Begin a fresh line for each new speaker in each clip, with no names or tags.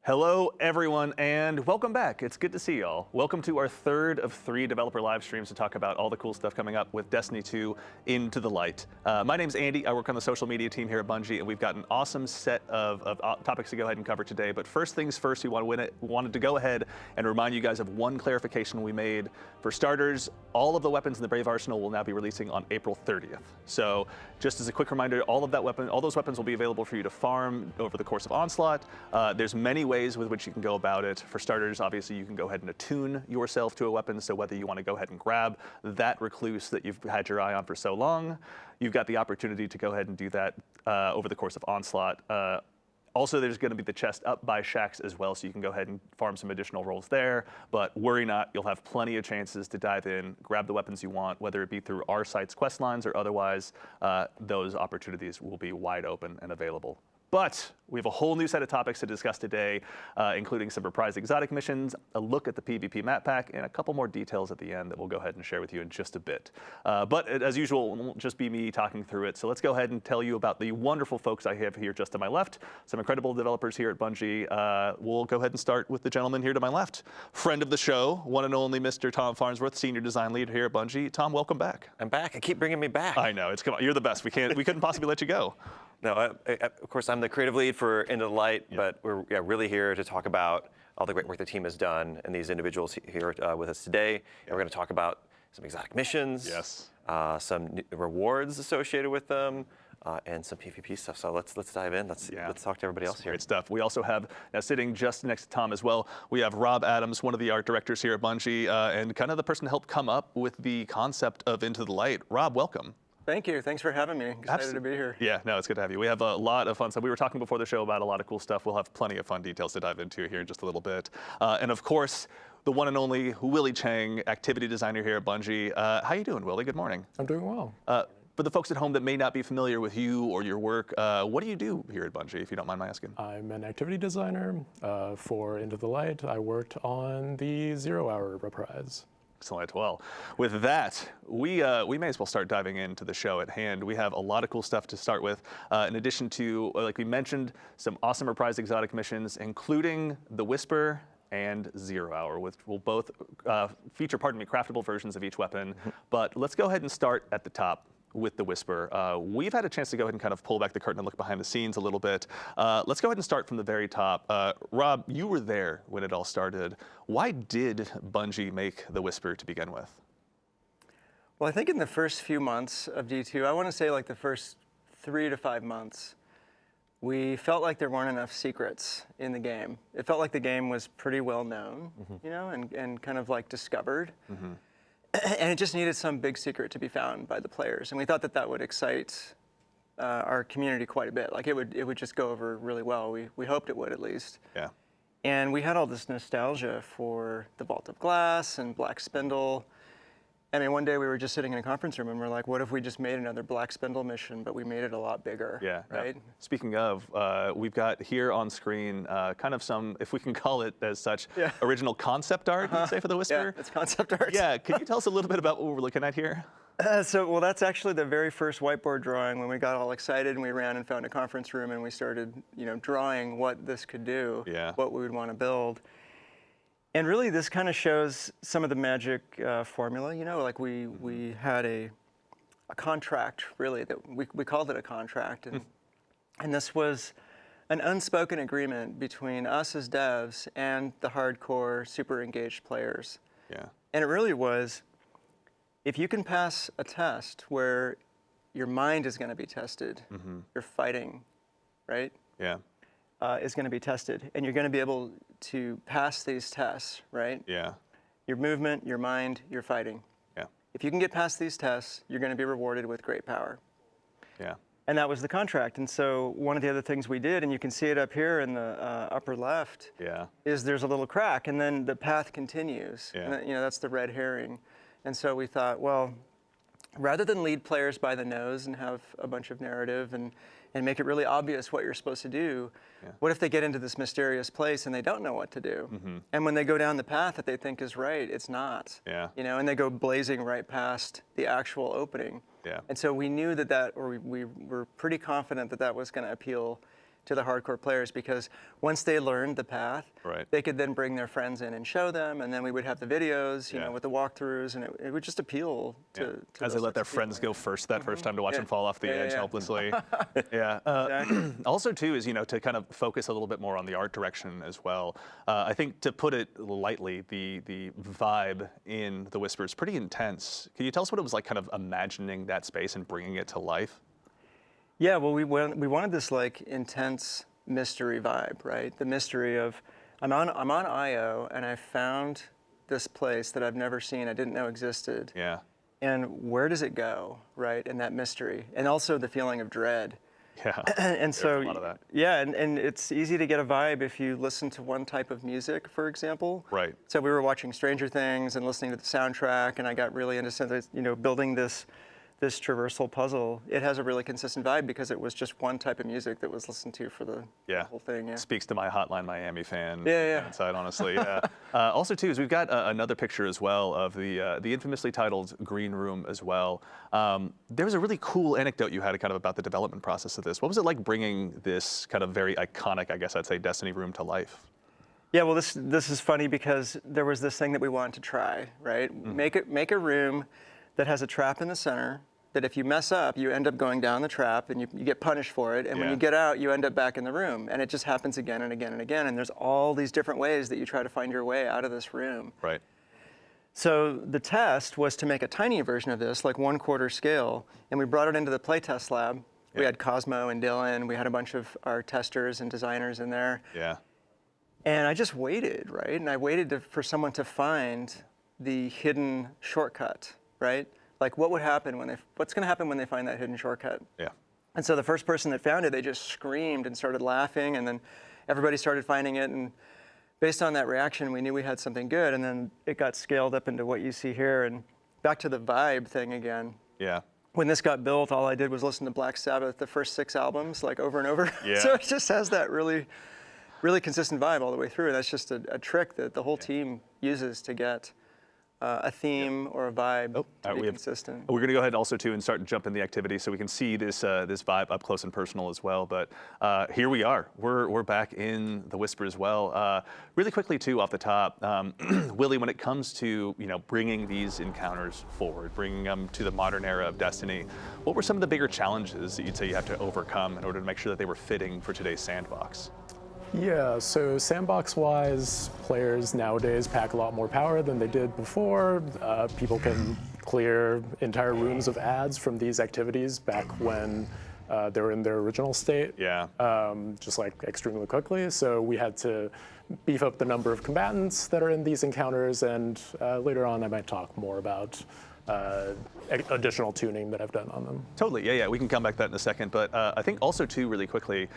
Hello, everyone, and welcome back. It's good to see y'all. Welcome to our third of 3 developer live streams to talk about all the cool stuff coming up with Destiny 2 Into the Light. My name's Andy. I work on the social media team here at Bungie, and we've got an awesome set of topics to go ahead and cover today. But first things first, we wanted to go ahead and remind you guys of one clarification we made. For starters, all of the weapons in the Brave Arsenal will now be releasing on April 30th. So just as a quick reminder, all those weapons will be available for you to farm over the course of Onslaught. There's many ways with which you can go about it. For starters, obviously, you can go ahead and attune yourself to a weapon. So whether you want to go ahead and grab that recluse that you've had your eye on for so long, you've got the opportunity to go ahead and do that over the course of Onslaught. Also, there's going to be the chest up by Shaxx as well, so you can go ahead and farm some additional rolls there. But worry not, you'll have plenty of chances to dive in, grab the weapons you want, whether it be through our site's quest lines or otherwise. Those opportunities will be wide open and available. But we have a whole new set of topics to discuss today, including some reprised exotic missions, a look at the PvP map pack, and a couple more details at the end that we'll go ahead and share with you in just a bit. But as usual, it won't just be me talking through it. So let's go ahead and tell you about the wonderful folks I have here just to my left, some incredible developers here at Bungie. We'll go ahead and start with the gentleman here to my left. Friend of the show, one and only Mr. Tom Farnsworth, Senior Design Lead here at Bungie. Tom, welcome back.
I'm back. I keep bringing me back.
I know. Come on, you're the best. We couldn't possibly let you go.
No, of course, I'm the creative lead for Into the Light, but we're really here to talk about all the great work the team has done and these individuals here with us today. And we're going to talk about some exotic missions,
yes,
some rewards associated with them, and some PvP stuff. So let's dive in. Let's talk to everybody else here.
Great stuff. We also have, now sitting just next to Tom as well, we have Rob Adams, one of the art directors here at Bungie, and kind of the person to help come up with the concept of Into the Light. Rob, welcome.
Thank you. Thanks for having me. Excited to be here.
Yeah, no, it's good to have you. We have a lot of fun stuff. We were talking before the show about a lot of cool stuff. We'll have plenty of fun details to dive into here in just a little bit. And of course, the one and only Willie Chang, activity designer here at Bungie. How you doing, Willie? Good morning.
I'm doing well.
For the folks at home that may not be familiar with you or your work, what do you do here at Bungie, if you don't mind my asking?
I'm an activity designer for Into the Light. I worked on the 0 Hour reprise.
Excellent. Well, with that, we may as well start diving into the show at hand. We have a lot of cool stuff to start with. In addition to, like we mentioned, some awesome reprised exotic missions, including the Whisper and 0 Hour, which will both feature, craftable versions of each weapon. But let's go ahead and start at the top with the Whisper. We've had a chance to go ahead and kind of pull back the curtain and look behind the scenes a little bit. Let's go ahead and start from the very top. Rob, you were there when it all started. Why did Bungie make the Whisper to begin with?
Well, I think in the first few months of D2, I want to say like the first 3 to 5 months, we felt like there weren't enough secrets in the game. It felt like the game was pretty well known, you know, and kind of like discovered. And it just needed some big secret to be found by the players. And we thought that that would excite our community quite a bit. Like it would just go over really well. We hoped it would, at least.
Yeah.
And we had all this nostalgia for the Vault of Glass and Black Spindle. I mean, one day we were just sitting in a conference room and we're like, what if we just made another Black Spindle mission, but we made it a lot bigger?
Yeah.
Right?
Yeah. Speaking of, we've got here on screen kind of some, if we can call it as such, original concept art, you say, for the Whisper?
Yeah, it's concept art.
Yeah. Can you tell us a little bit about what we're looking at here?
Well, that's actually the very first whiteboard drawing when we got all excited and we ran and found a conference room and we started, you know, drawing what this could do, what we would want to build. And really, this kind of shows some of the magic formula. You know, like we had a contract, really, that we called it a contract. And this was an unspoken agreement between us as devs and the hardcore, super engaged players.
Yeah.
And it really was, if you can pass a test where your mind is going to be tested, your fighting, right?
Yeah.
Is going to be tested, and you're going to be able to pass these tests, right?
Yeah.
Your movement, your mind, your fighting.
Yeah.
If you can get past these tests, you're going to be rewarded with great power.
Yeah.
And that was the contract. And so one of the other things we did, and you can see it up here in the upper left, is there's a little crack, and then the path continues.
Yeah.
And that, you know, that's the red herring. And so we thought, well, rather than lead players by the nose and have a bunch of narrative and make it really obvious what you're supposed to do, what if they get into this mysterious place and they don't know what to do? And when they go down the path that they think is right, it's not. You know, and they go blazing right past the actual opening. And so we knew that we were pretty confident that that was going to appeal to the hardcore players, because once they learned the path, they could then bring their friends in and show them, and then we would have the videos, you know, with the walkthroughs, and it would just appeal to
as they let their friends go first that first time to watch them fall off the edge helplessly.
Exactly.
Also, too, is, you know, to kind of focus a little bit more on the art direction as well. I think, to put it lightly, the vibe in The Whisper is pretty intense. Can you tell us what it was like, kind of imagining that space and bringing it to life?
Yeah, well, we wanted this like intense mystery vibe, right? The mystery of I'm on IO and I found this place that I've never seen, I didn't know existed.
Yeah.
And where does it go, right? And that mystery, and also the feeling of dread.
Yeah.
And so,
a lot of that.
yeah, and it's easy to get a vibe if you listen to one type of music, for example.
Right.
So we were watching Stranger Things and listening to the soundtrack, and I got really into, you know, building this traversal puzzle. It has a really consistent vibe because it was just one type of music that was listened to for the whole thing. Yeah.
Speaks to my Hotline Miami fan inside, honestly. Yeah. Also, too, is we've got another picture as well of the infamously titled Green Room as well. There was a really cool anecdote you had kind of about the development process of this. What was it like bringing this kind of very iconic, I guess I'd say, Destiny room to life?
Yeah, well, this is funny because there was this thing that we wanted to try, right? Make a room that has a trap in the center, that if you mess up, you end up going down the trap and you get punished for it. And when you get out, you end up back in the room. And it just happens again and again and again. And there's all these different ways that you try to find your way out of this room.
Right.
So the test was to make a tiny version of this, like 1/4 scale. And we brought it into the playtest lab. Yeah. We had Cosmo and Dylan. We had a bunch of our testers and designers in there.
Yeah.
And I just waited, right? And I waited for someone to find the hidden shortcut, right? Like, what would happen what's going to happen when they find that hidden shortcut?
Yeah.
And so the first person that found it, they just screamed and started laughing, and then everybody started finding it. And based on that reaction, we knew we had something good. And then it got scaled up into what you see here. And back to the vibe thing again.
Yeah.
When this got built, all I did was listen to Black Sabbath, the first 6 albums, like over and over.
Yeah.
So it just has that really, really consistent vibe all the way through. And that's just a trick that the whole team uses to get a theme or a vibe to be consistent.
We're going to go ahead also too and start jumping the activity so we can see this this vibe up close and personal as well. But here we are. We're back in The Whisper as well. Really quickly too, off the top, Willie, when it comes to bringing these encounters forward, bringing them to the modern era of Destiny, what were some of the bigger challenges that you'd say you have to overcome in order to make sure that they were fitting for today's sandbox?
Yeah, so sandbox-wise, players nowadays pack a lot more power than they did before. People can clear entire rooms of ads from these activities back when they were in their original state.
Yeah.
Just like extremely quickly. So we had to beef up the number of combatants that are in these encounters, and later on I might talk more about additional tuning that I've done on them.
Totally, yeah, we can come back to that in a second. But I think also too, really quickly,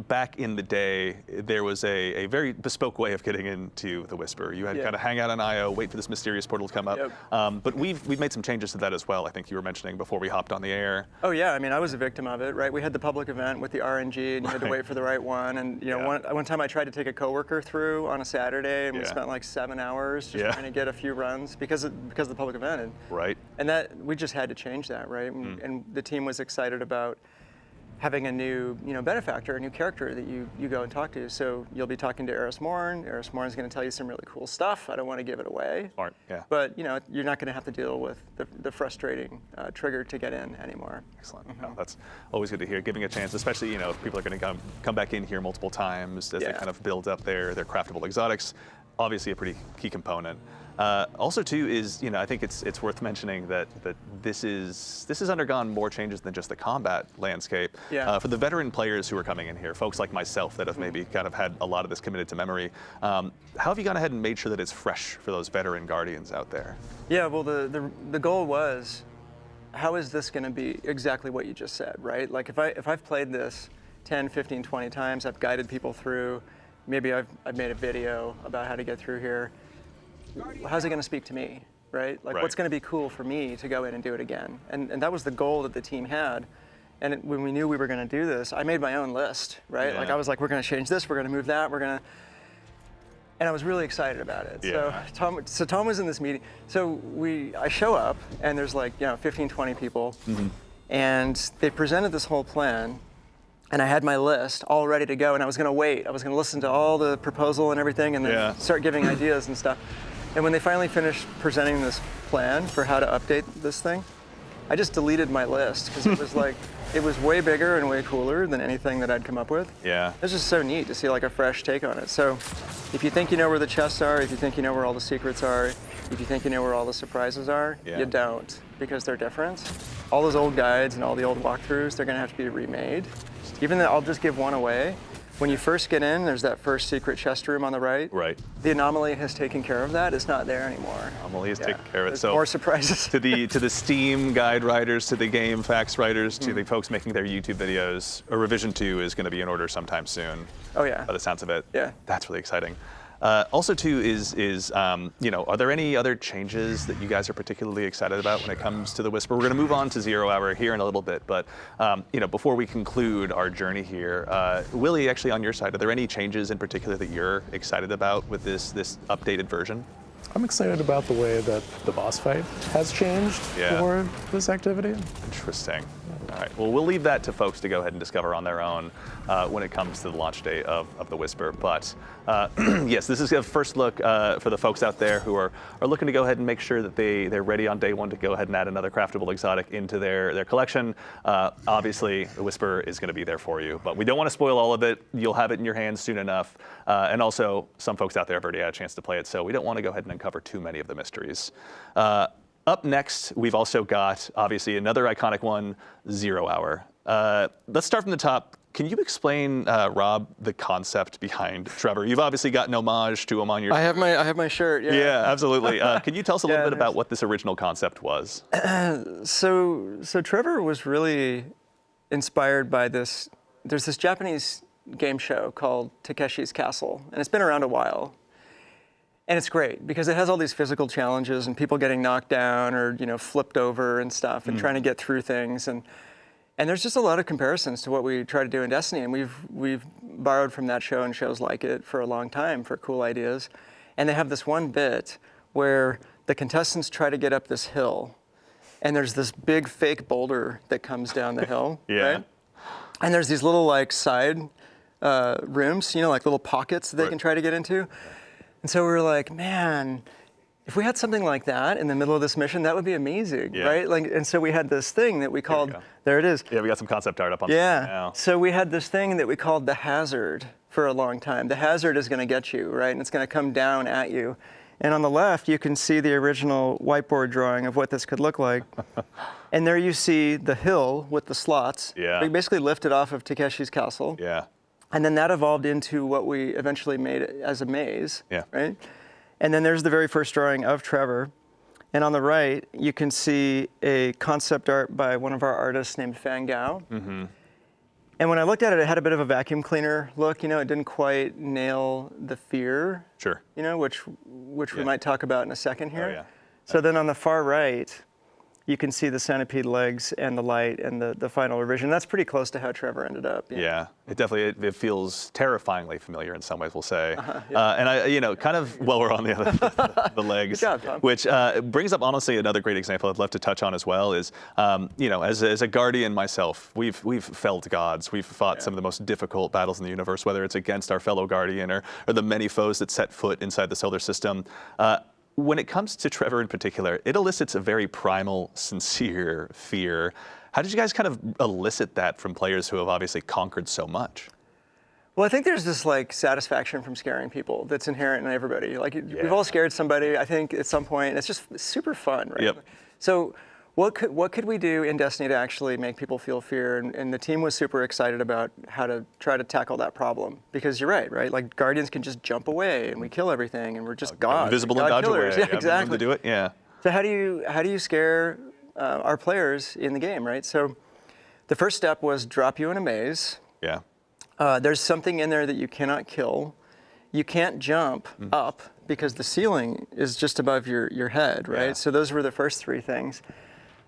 back in the day, there was a very bespoke way of getting into The Whisper. You had kind of hang out on IO, wait for this mysterious portal to come up. Yep. But we've made some changes to that as well. I think you were mentioning before we hopped on the air.
Oh yeah, I mean, I was a victim of it, right? We had the public event with the RNG, and you had to wait for the right one. And one time I tried to take a coworker through on a Saturday, and we spent like 7 hours just trying to get a few runs because of the public event. And,
right.
And that we just had to change that, right? And the team was excited about having a new, benefactor, a new character that you go and talk to. So you'll be talking to Eris Morn. Eris Morn is going to tell you some really cool stuff. I don't want to give it away.
Smart, yeah.
But you're not going to have to deal with the frustrating trigger to get in anymore.
Excellent. No, that's always good to hear. Giving a chance, especially if people are going to come back in here multiple times as they kind of build up their craftable exotics. Obviously, a pretty key component. Also, too, is I think it's worth mentioning that this has undergone more changes than just the combat landscape.
Yeah.
For the veteran players who are coming in here, folks like myself that have maybe kind of had a lot of this committed to memory, how have you gone ahead and made sure that it's fresh for those veteran guardians out there?
Yeah. Well, the goal was, how is this going to be exactly what you just said, right? Like if I've played this 10, 15, 20 times, I've guided people through. Maybe I've made a video about how to get through here. How's it going to speak to me, right? Like, what's going to be cool for me to go in and do it again? And that was the goal that the team had. And when we knew we were going to do this, I made my own list, right?
Yeah.
Like, I was like, we're going to change this, we're going to move that, and I was really excited about it.
Yeah.
So Tom was in this meeting. So I show up, and there's like 15, 20 people, and they presented this whole plan. and I had my list all ready to go, and I was going to wait. I was going to listen to all the proposal and everything, and then start giving ideas and stuff. And when they finally finished presenting this plan for how to update this thing, I just deleted my list because it was like, it was way bigger and way cooler than anything that I'd come up with.
Yeah.
It was just so neat to see like a fresh take on it. So if you think you know where the chests are, if you think you know where all the secrets are, if you think you know where all the surprises are, you don't, because they're different. All those old guides and all the old walkthroughs, they're gonna have to be remade. Even though I'll just give one away. When you first get in, there's that first secret chest room on the right.
Right.
The anomaly has taken care of that. It's not there anymore.
Anomaly has taken care of it.
There's
So
more surprises.
to the Steam guide writers, to the game facts writers, to the folks making their YouTube videos, a revision 2 is going to be in order sometime soon.
Oh yeah.
By the sounds of it.
Yeah.
That's really exciting. Also, too, are there any other changes that you guys are particularly excited about when it comes to the Whisper? We're going to move on to 0 Hour here in a little bit, but before we conclude our journey here, Willie, actually on your side, are there any changes in particular that you're excited about with this updated version?
I'm excited about the way that the boss fight has changed for this activity.
Interesting. All right. Well, we'll leave that to folks to go ahead and discover on their own when it comes to the launch day of the Whisper. But yes, this is a first look for the folks out there who are looking to go ahead and make sure that they're ready on day 1 to go ahead and add another craftable exotic into their collection. Obviously, the Whisper is going to be there for you, but we don't want to spoil all of it. You'll have it in your hands soon enough. And also, some folks out there have already had a chance to play it, so we don't want to go ahead and uncover too many of the mysteries. Up next, we've also got, obviously, another iconic one, 0 Hour. Let's start from the top. Can you explain, Rob, the concept behind Trevor? You've obviously got an homage to him on your...
I have my shirt, yeah.
Yeah, absolutely. Can you tell us a little bit about what this original concept was?
So Trevor was really inspired by this. There's this Japanese game show called Takeshi's Castle, and it's been around a while. And it's great because it has all these physical challenges and people getting knocked down or flipped over and stuff and trying to get through things. And there's just a lot of comparisons to what we try to do in Destiny, and we've borrowed from that show and shows like it for a long time for cool ideas. And they have this one bit where the contestants try to get up this hill, and there's this big fake boulder that comes down the hill, right? And there's these little like side rooms, like little pockets that they can try to get into. And so we were like, man, if we had something like that in the middle of this mission, that would be amazing, right? And so we had this thing that we called, there it is.
Yeah, we got some concept art up on screen now.
So we had this thing that we called the hazard for a long time. The hazard is going to get you, right? And it's going to come down at you. And on the left, you can see the original whiteboard drawing of what this could look like. And there you see the hill with the slots.
Yeah.
We basically lifted off of Takeshi's Castle.
Yeah.
And then that evolved into what we eventually made as a maze, right? And then there's the very first drawing of Trevor. And on the right, you can see a concept art by one of our artists named Fan Gao. And when I looked at it, it had a bit of a vacuum cleaner look. It didn't quite nail the fear, which we might talk about in a second here. So then on the far right, you can see the centipede legs and the light and the final revision. That's pretty close to how Trevor ended up.
Yeah, it definitely it feels terrifyingly familiar in some ways, we'll say. And I, kind of while we're on the legs,
Good job, Tom.
which brings up honestly another great example I'd love to touch on as well is, as a guardian myself, we've felled gods. We've fought some of the most difficult battles in the universe, whether it's against our fellow guardian or the many foes that set foot inside the solar system. When it comes to Trevor in particular, it elicits a very primal, sincere fear. How did you guys kind of elicit that from players who have obviously conquered so much?
Well, I think there's this like satisfaction from scaring people that's inherent in everybody. Like we've all scared somebody, I think, at some point. It's just super fun, right? So what could we do in Destiny to actually make people feel fear? And the team was super excited about how to try to tackle that problem. Because you're right? Like Guardians can just jump away and we kill everything and we're just gods.
Invisible and dodge away.
Yeah, exactly.
To do it, yeah.
So how do you scare our players in the game, right? So the first step was drop you in a maze.
Yeah.
There's something in there that you cannot kill. You can't jump up because the ceiling is just above your head, right? So those were the first 3 things.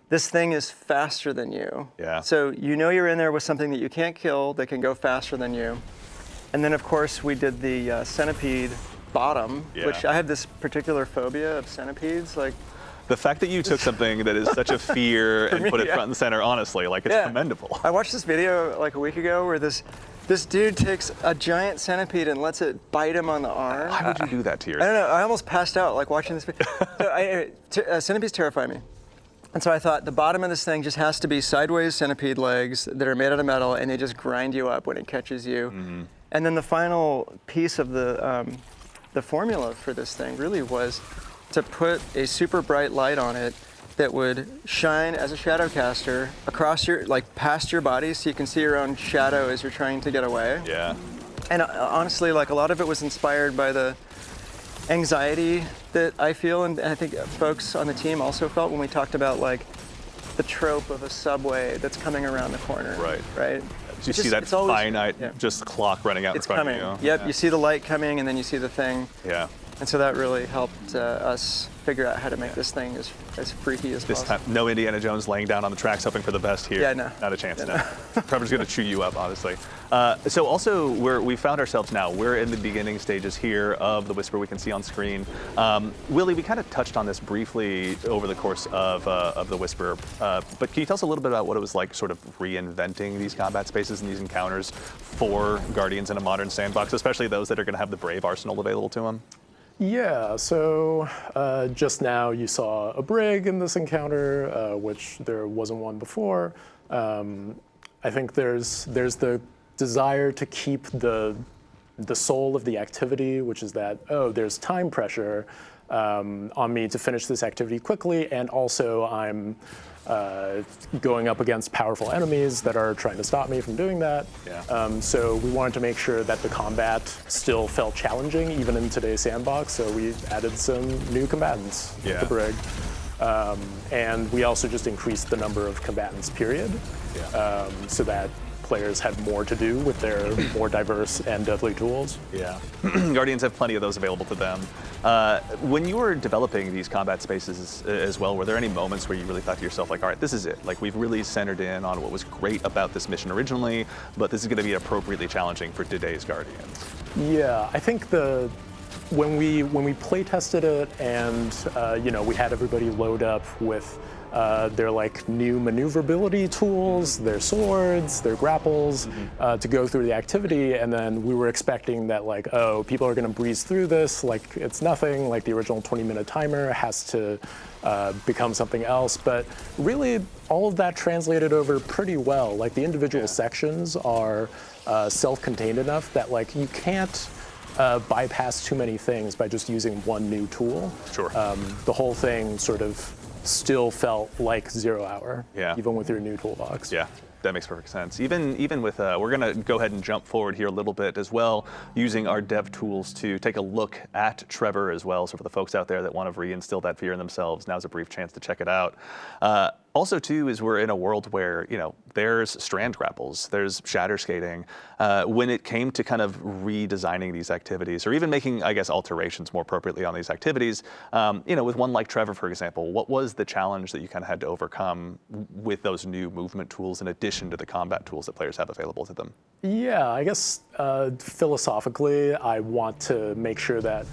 This thing is faster than you. So you're in there with something that you can't kill that can go faster than you. And then, of course, we did the centipede bottom, which I have this particular phobia of centipedes. Like,
The fact that you took something that is such a fear and put it front and center, honestly, like it's commendable.
I watched this video like a week ago where this dude takes a giant centipede and lets it bite him on the arm.
Why would you do that to yourself?
I don't know. I almost passed out like watching this video. Centipedes terrify me. And so I thought the bottom of this thing just has to be sideways centipede legs that are made out of metal, and they just grind you up when it catches you. Mm-hmm. And then the final piece of the formula for this thing really was to put a super bright light on it that would shine as a shadow caster across your, like past your body, so you can see your own shadow as you're trying to get away.
Yeah.
And honestly, like a lot of it was inspired by the anxiety that I feel, and I think folks on the team also felt when we talked about like the trope of a subway that's coming around the corner.
Right.
Right.
So you see that finite just clock running out in front of you.
Yep. You see the light coming, and then you see the thing.
Yeah.
And so that really helped us figure out how to make this thing as freaky as
this
possible.
Time, no Indiana Jones laying down on the tracks hoping for the best here.
Yeah, no.
Not a chance,
Yeah,
no. Trevor's going to chew you up, honestly. So also, we found ourselves now, we're in the beginning stages here of the Whisper we can see on screen. Willie, we kind of touched on this briefly over the course of the Whisper, but can you tell us a little bit about what it was like sort of reinventing these combat spaces and these encounters for Guardians in a modern sandbox, especially those that are going to have the Brave arsenal available to them?
Yeah, so just now you saw a brig in this encounter, which there wasn't one before. I think there's the desire to keep the soul of the activity, which is that, oh, there's time pressure on me to finish this activity quickly, and also I'm going up against powerful enemies that are trying to stop me from doing that.
Yeah.
So we wanted to make sure that the combat still felt challenging, even in today's sandbox, so we added some new combatants with the brig. And we also just increased the number of combatants, period, so that players had more to do with their more diverse and deadly tools.
Yeah, Guardians have plenty of those available to them. When you were developing these combat spaces as well, were there any moments where you really thought to yourself, like, all right, this is it. Like, we've really centered in on what was great about this mission originally, but this is going to be appropriately challenging for today's Guardians?
Yeah, I think when we play tested it and we had everybody load up with their like new maneuverability tools, their swords, their grapples, to go through the activity, and then we were expecting that like, oh, people are going to breeze through this like it's nothing, like the original 20-minute timer has to become something else. But really, all of that translated over pretty well. Like the individual sections are self-contained enough that like you can't bypass too many things by just using one new tool.
Sure.
The whole thing sort of still felt like 0 hour, even with your new toolbox.
Yeah, that makes perfect sense. Even with, we're gonna go ahead and jump forward here a little bit as well, using our dev tools to take a look at Trevor as well. So for the folks out there that want to reinstill that fear in themselves, now's a brief chance to check it out. Also, too, is we're in a world where, there's strand grapples, there's shatter skating. When it came to kind of redesigning these activities, or even making, I guess, alterations more appropriately on these activities, with one like Trevor, for example, what was the challenge that you kind of had to overcome with those new movement tools in addition to the combat tools that players have available to them?
Yeah, I guess philosophically, I want to make sure that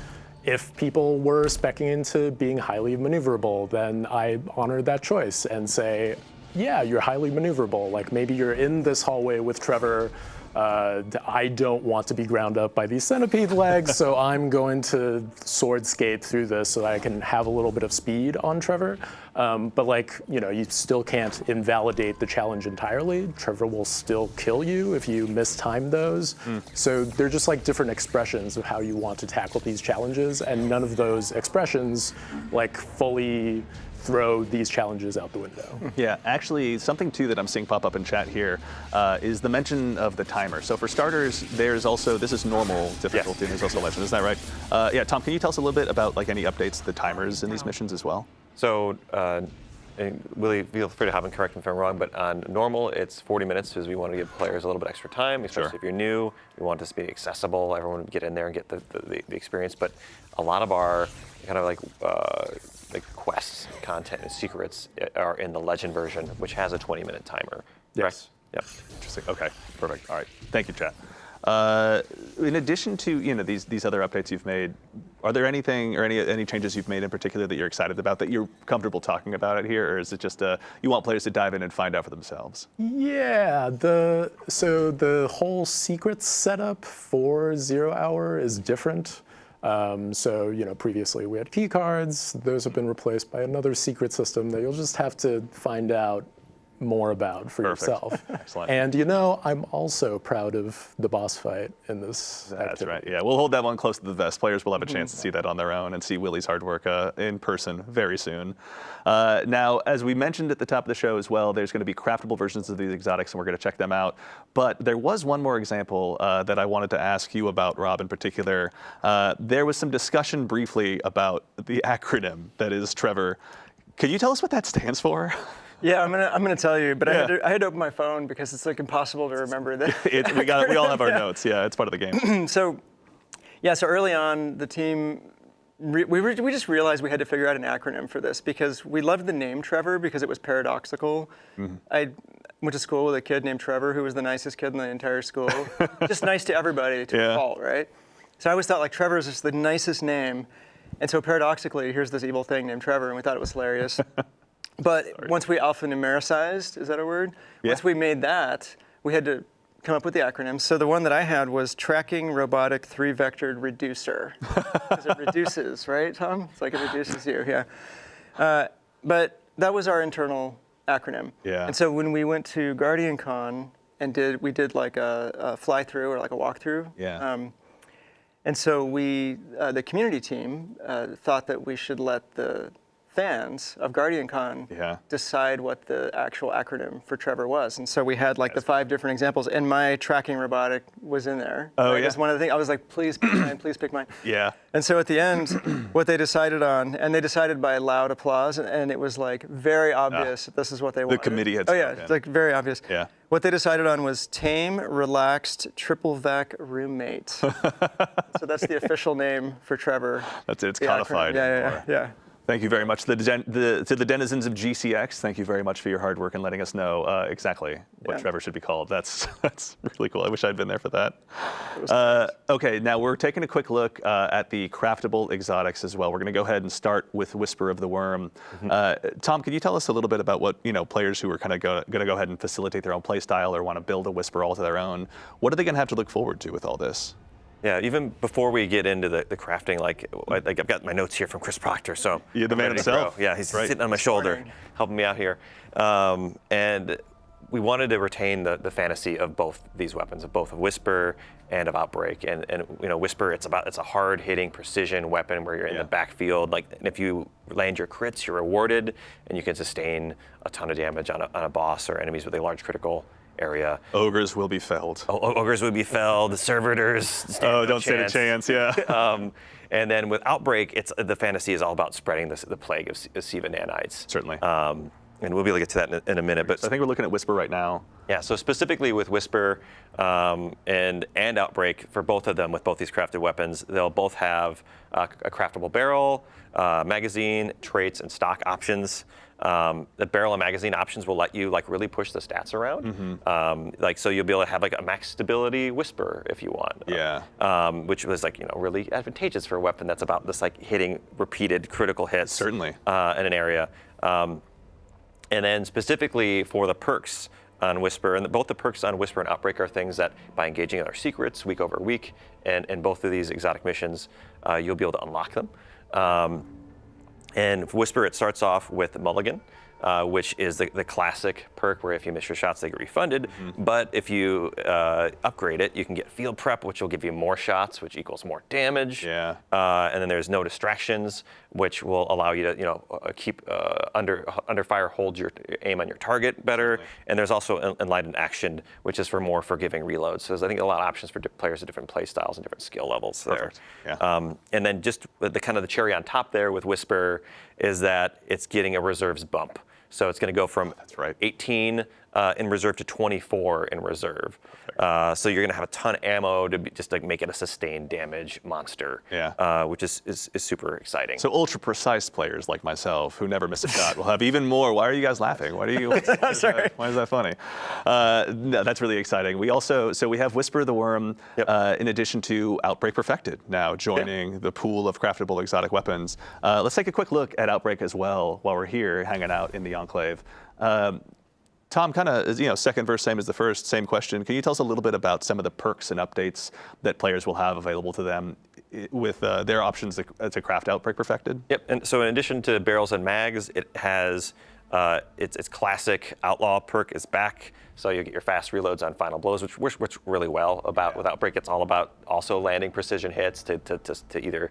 if people were speccing into being highly maneuverable, then I honor that choice and say, yeah, you're highly maneuverable. Like maybe you're in this hallway with Trevor. I don't want to be ground up by these centipede legs, so I'm going to sword skate through this so that I can have a little bit of speed on Trevor. But like, you still can't invalidate the challenge entirely. Trevor will still kill you if you mistime those. So they're just like different expressions of how you want to tackle these challenges, and none of those expressions like fully throw these challenges out the window.
Yeah, actually, something too that I'm seeing pop up in chat here is the mention of the timer. So for starters, there's also, this is normal difficulty, and there's also legend, isn't that right? Yeah, Tom, can you tell us a little bit about like any updates to the timers in these missions as well?
So, and Willie, feel free to have him correct me if I'm wrong, but on normal, it's 40 minutes because we want to give players a little bit extra time, especially if you're new. We want this to be accessible. Everyone would get in there and get the experience. But a lot of our kind of like quests, content, and secrets are in the Legend version, which has a 20-minute timer.
Yes.
Yep.
Interesting. Okay. Perfect. All right. Thank you, chat. In addition to these other updates you've made, Are there anything or any changes you've made in particular that you're excited about, that you're comfortable talking about it here, or is it just you want players to dive in and find out for themselves?
Yeah, so the whole secrets setup for 0 Hour is different. So, previously we had key cards. Those have been replaced by another secret system that you'll just have to find out more about for yourself.
Excellent.
And I'm also proud of the boss fight in this
That's
activity.
right. Yeah, we'll hold that one close to the vest. Players will have a chance to see that on their own and see Willie's hard work in person very soon. Now, as we mentioned at the top of the show as well, there's going to be craftable versions of these exotics, and we're going to check them out. But there was one more example that I wanted to ask you about, Rob, in particular. There was some discussion briefly about the acronym that is Trevor. Could you tell us what that stands for?
Yeah, I'm gonna tell you, but I had to open my phone because it's like impossible to remember that.
We all have our notes. Yeah, it's part of the game.
So early on, the team we just realized we had to figure out an acronym for this because we loved the name Trevor because it was paradoxical. I went to school with a kid named Trevor who was the nicest kid in the entire school, just nice to everybody to a fault, right? So I always thought like Trevor is just the nicest name, and so paradoxically, here's this evil thing named Trevor, and we thought it was hilarious. But once we alphanumericized, is that a word?
Yeah.
Once we made that, we had to come up with the acronym. So the one that I had was Tracking Robotic 3-Vectored Reducer. Because it reduces, right, Tom? It's like it reduces you, yeah. But that was our internal acronym.
Yeah.
And so when we went to GuardianCon and we did like a fly-through or like a walkthrough.
Yeah.
And so the community team thought that we should let the fans of GuardianCon decide what the actual acronym for Trevor was. And so we had like the 5 different examples, and my tracking robotic was in there.
Oh,
right? That's one of the things. I was like, please pick mine, please pick mine.
Yeah.
And so at the end, what they decided on, and they decided by loud applause, and it was like very obvious that this is what they wanted.
The committee had
Oh yeah,
spoken.
it's like very obvious.
Yeah.
What they decided on was tame, relaxed, triple vec roommate. So that's the official name for Trevor.
That's it. It's
The
codified.
acronym. Yeah.
Thank you very much to the denizens of GCX. Thank you very much for your hard work and letting us know exactly what Trevor should be called. That's really cool. I wish I'd been there for that. Okay, now we're taking a quick look at the craftable exotics as well. We're going to go ahead and start with Whisper of the Worm. Tom, can you tell us a little bit about what players who are kind of going to go ahead and facilitate their own play style or want to build a Whisper all to their own? What are they going to have to look forward to with all this?
Yeah, even before we get into the crafting, like I've got my notes here from Chris Proctor, so
you're the man himself.
Yeah, he's sitting on my shoulder, helping me out here. And we wanted to retain the fantasy of both these weapons, of both Whisper and of Outbreak. And Whisper, it's a hard-hitting precision weapon where you're in the backfield. Like, and if you land your crits, you're rewarded, and you can sustain a ton of damage on a boss or enemies with a large critical area.
Ogres will be felled.
Ogres would be felled. The servitors.
Don't stand a chance. Yeah.
And then with Outbreak, the fantasy is all about spreading the plague of Siva nanites.
Certainly.
And we'll be able to get to that in a minute. But
so I think we're looking at Whisper right now.
Yeah. So specifically with Whisper and Outbreak, for both of them, with both these crafted weapons, they'll both have a craftable barrel, magazine, traits, and stock options. The barrel and magazine options will let you really push the stats around. So you'll be able to have a max stability Whisper if you want.
Yeah.
Which was really advantageous for a weapon that's about this hitting repeated critical hits.
Certainly.
In an area. And then specifically for the perks on Whisper, and both the perks on Whisper and Outbreak are things that by engaging in our secrets week over week, and both of these exotic missions, you'll be able to unlock them. And for Whisper, it starts off with Mulligan, which is the classic perk where if you miss your shots, they get refunded. But if you upgrade it, you can get Field Prep, which will give you more shots, which equals more damage.
Yeah.
And then there's No Distractions, which will allow you to keep under fire, hold your aim on your target better. Certainly. And there's also Enlightened Action, which is for more forgiving reloads. So there's, I think, a lot of options for players at different play styles and different skill levels there.
Yeah.
And then just the cherry on top there with Whisper is that it's getting a reserves bump. So it's going to go from 18 in reserve to 24 in reserve. So you're going to have a ton of ammo to just like make it a sustained damage monster, which is super exciting.
So ultra precise players like myself who never miss a shot will have even more. Why are you guys laughing? Why is that funny? No, that's really exciting. We also, so we have Whisper the Worm in addition to Outbreak Perfected now joining the pool of craftable exotic weapons. Let's take a quick look at Outbreak as well while we're here hanging out in the Enclave. Tom, kind of, second verse, same as the first, same question. Can you tell us a little bit about some of the perks and updates that players will have available to them with their options to craft Outbreak Perfected?
Yep, and so in addition to barrels and mags, it has its classic Outlaw perk is back. So you get your fast reloads on final blows, which works really well with Outbreak. It's all about also landing precision hits to either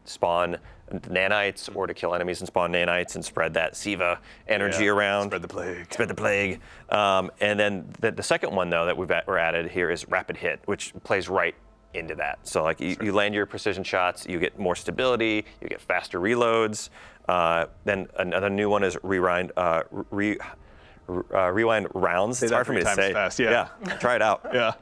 spawn nanites or to kill enemies and spawn nanites and spread that Siva energy around.
Spread the plague.
Spread the plague. And then the second one, though, that we're added here is Rapid Hit, which plays right into that. So like you land your precision shots, you get more stability, you get faster reloads. Then another new one is Rewind Rounds. It's hard for me to say.
Fast,
Try it out.
Yeah.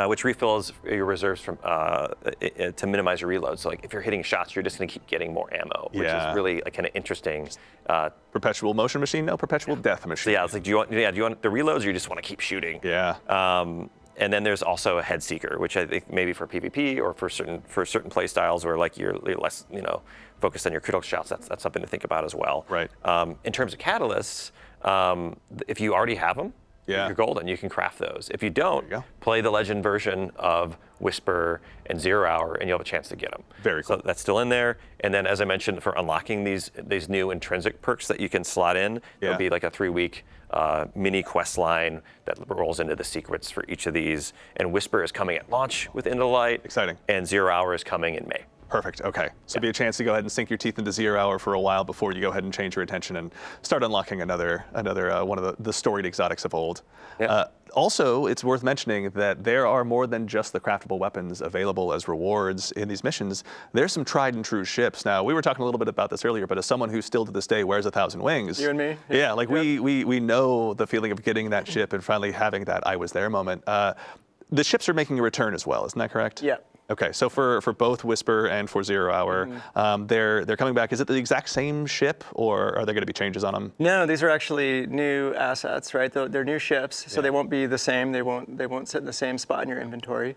Which refills your reserves from to minimize your reload. So like if you're hitting shots, you're just going to keep getting more ammo, which is really kind of interesting.
Perpetual motion machine? No, perpetual death machine.
So yeah, it's like do you want the reloads, or you just want to keep shooting?
Yeah.
And then there's also a Head Seeker, which I think maybe for PvP or for certain play styles where like you're less focused on your critical shots. That's something to think about as well.
Right.
In terms of catalysts, if you already have them, you're golden. You can craft those. If you don't, play the Legend version of Whisper and 0 Hour, and you'll have a chance to get them.
Very cool.
So that's still in there. And then, as I mentioned, for unlocking these new intrinsic perks that you can slot in, there'll be like a 3-week mini quest line that rolls into the secrets for each of these. And Whisper is coming at launch with Into the Light.
Exciting.
And 0 Hour is coming in May.
Perfect. Okay. So be a chance to go ahead and sink your teeth into 0 Hour for a while before you go ahead and change your attention and start unlocking another one of the storied exotics of old. Yeah. Also, it's worth mentioning that there are more than just the craftable weapons available as rewards in these missions. There's some tried and true ships. Now, we were talking a little bit about this earlier, but as someone who still to this day wears 1,000 wings.
You and me?
Yeah, like we know the feeling of getting that ship and finally having that I was there moment. The ships are making a return as well, isn't that correct?
Yeah.
Okay, so for both Whisper and for 0 Hour, they're coming back. Is it the exact same ship, or are there going to be changes on them?
No, these are actually new assets, right? They're new ships, so they won't be the same. They won't sit in the same spot in your inventory,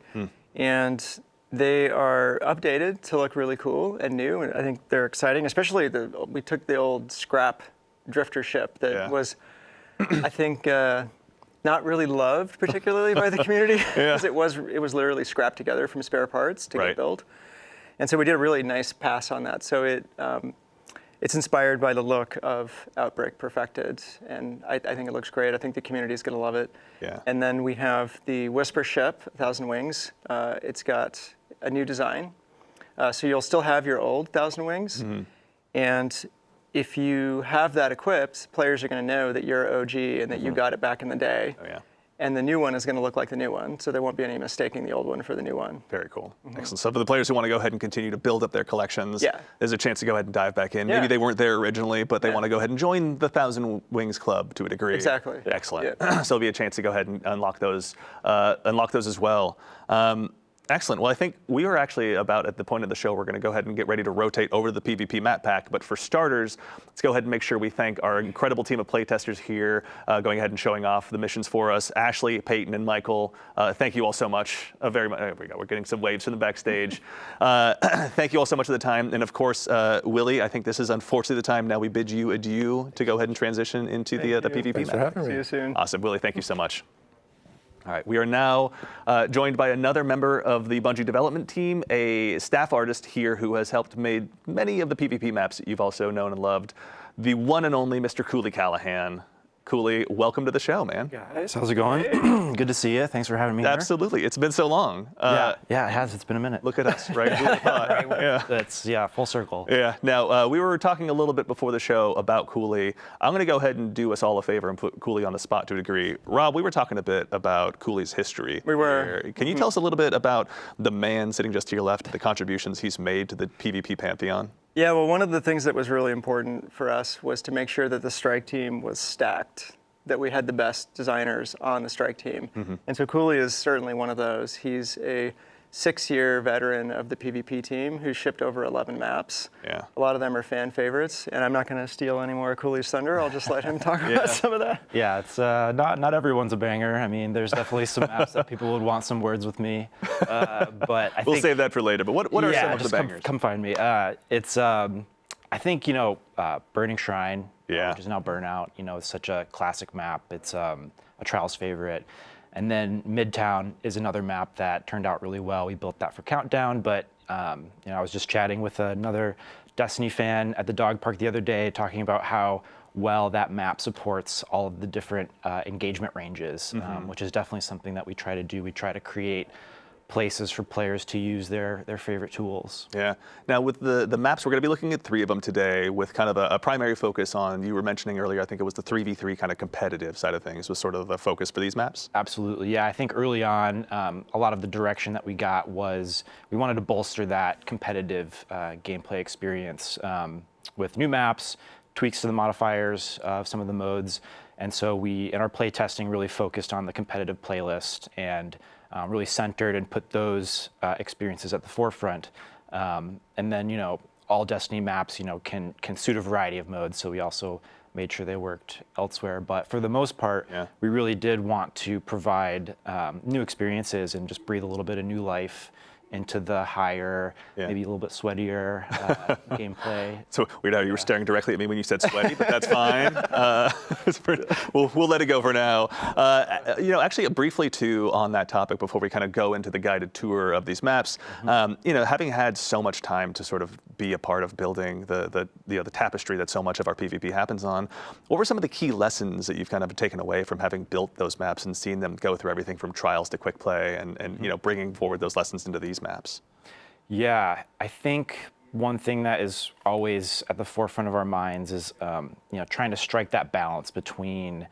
and they are updated to look really cool and new. And I think they're exciting, especially we took the old scrap drifter ship that was, I think. Not really loved particularly by the community because it was literally scrapped together from spare parts to get built, and so we did a really nice pass on that. So it's inspired by the look of Outbreak Perfected, and I think it looks great. I think the community is going to love it.
Yeah.
And then we have the Whisper ship, 1,000 Wings. It's got a new design, so you'll still have your old 1,000 Wings, and if you have that equipped, players are going to know that you're OG and that you got it back in the day.
Oh, yeah.
And the new one is going to look like the new one, so there won't be any mistaking the old one for the new one.
Very cool. Excellent. So for the players who want to go ahead and continue to build up their collections, there's a chance to go ahead and dive back in. Maybe they weren't there originally, but they want to go ahead and join the 1,000 Wings Club to a degree.
Exactly.
Excellent. So there'll be a chance to go ahead and unlock those as well. Excellent. Well, I think we are actually about at the point of the show we're going to go ahead and get ready to rotate over to the PvP map pack. But for starters, let's go ahead and make sure we thank our incredible team of playtesters here, going ahead and showing off the missions for us. Ashley, Peyton, and Michael, thank you all so much. Very much. There we go. We're getting some waves from the backstage. Thank you all so much for the time. And of course, Willie, I think this is unfortunately the time now we bid you adieu to go ahead and transition into the PvP
Thanks
map.
for having me.
See you soon.
Awesome. Willie, thank you so much. All right, we are now joined by another member of the Bungie development team, a staff artist here who has helped made many of the PvP maps that you've also known and loved, the one and only Mr. Cooley Callahan. Cooley, welcome to the show, man.
Guys, how's it going? Good to see you. Thanks for having me here.
Absolutely. It's been so long.
Yeah, it has. It's been a minute.
Look at us, right? Who would've thought?
That's full circle.
Yeah. Now, we were talking a little bit before the show about Cooley. I'm going to go ahead and do us all a favor and put Cooley on the spot to a degree. Rob, we were talking a bit about Cooley's history.
We were.
Here. Can you tell us a little bit about the man sitting just to your left, the contributions he's made to the PvP Pantheon?
Yeah, well, one of the things that was really important for us was to make sure that the strike team was stacked that we had the best designers on the strike team. And so Cooley is certainly one of those. He's a 6-year veteran of the PvP team who's shipped over 11 maps.
Yeah.
A lot of them are fan favorites, and I'm not going to steal any more of Cooley's thunder. I'll just let him talk about some of that.
Yeah, it's not everyone's a banger. I mean, there's definitely some maps that people would want some words with me. But I
we'll
think,
save that for later. But what are some of the
just
bangers?
come find me. It's I think Burning Shrine, which is now Burnout. It's such a classic map. It's a Trials favorite. And then Midtown is another map that turned out really well. We built that for Countdown, but I was just chatting with another Destiny fan at the dog park the other day, talking about how well that map supports all of the different engagement ranges, which is definitely something that we try to do. We try to create places for players to use their favorite tools.
Yeah. Now with the maps, we're going to be looking at 3 of them today with kind of a primary focus on, you were mentioning earlier, I think it was the 3v3 kind of competitive side of things was sort of the focus for these maps?
Absolutely, yeah. I think early on, a lot of the direction that we got was we wanted to bolster that competitive gameplay experience with new maps, tweaks to the modifiers of some of the modes. And so we, in our play testing, really focused on the competitive playlist and really centered and put those experiences at the forefront. And then, all Destiny maps, can suit a variety of modes. So we also made sure they worked elsewhere. But for the most part, we really did want to provide new experiences and just breathe a little bit of new life into the higher, maybe a little bit sweatier gameplay.
So you were staring directly at me when you said sweaty, but that's fine. We'll let it go for now. Actually, briefly too on that topic before we kind of go into the guided tour of these maps. Having had so much time to sort of be a part of building the tapestry that so much of our PvP happens on, what were some of the key lessons that you've kind of taken away from having built those maps and seen them go through everything from trials to quick play and bringing forward those lessons into these maps?
Yeah, I think one thing that is always at the forefront of our minds is trying to strike that balance between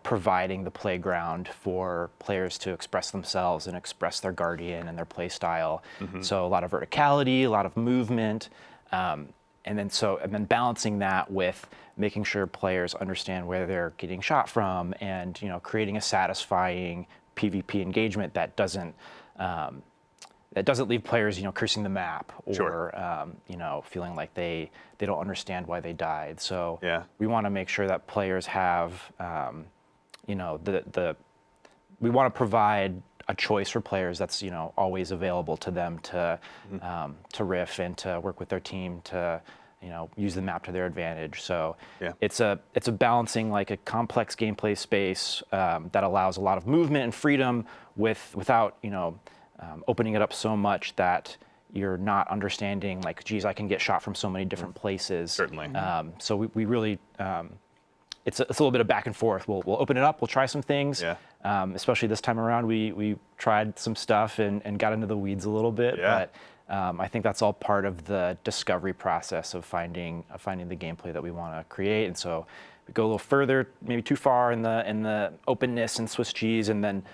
providing the playground for players to express themselves and express their Guardian and their play style. So a lot of verticality, a lot of movement, and then balancing that with making sure players understand where they're getting shot from, and creating a satisfying PvP engagement that doesn't leave players, cursing the map or, feeling like they don't understand why they died. So we want to make sure that players have, we want to provide a choice for players that's, always available to them to riff and to work with their team to, use the map to their advantage. So it's a balancing like a complex gameplay space that allows a lot of movement and freedom without, opening it up so much that you're not understanding, like, geez, I can get shot from so many different places.
Certainly.
So we really, it's a little bit of back and forth. We'll open it up, we'll try some things. Especially this time around, we tried some stuff and got into the weeds a little bit. But I think that's all part of the discovery process of finding the gameplay that we want to create. And so we go a little further, maybe too far in the openness and Swiss cheese, and then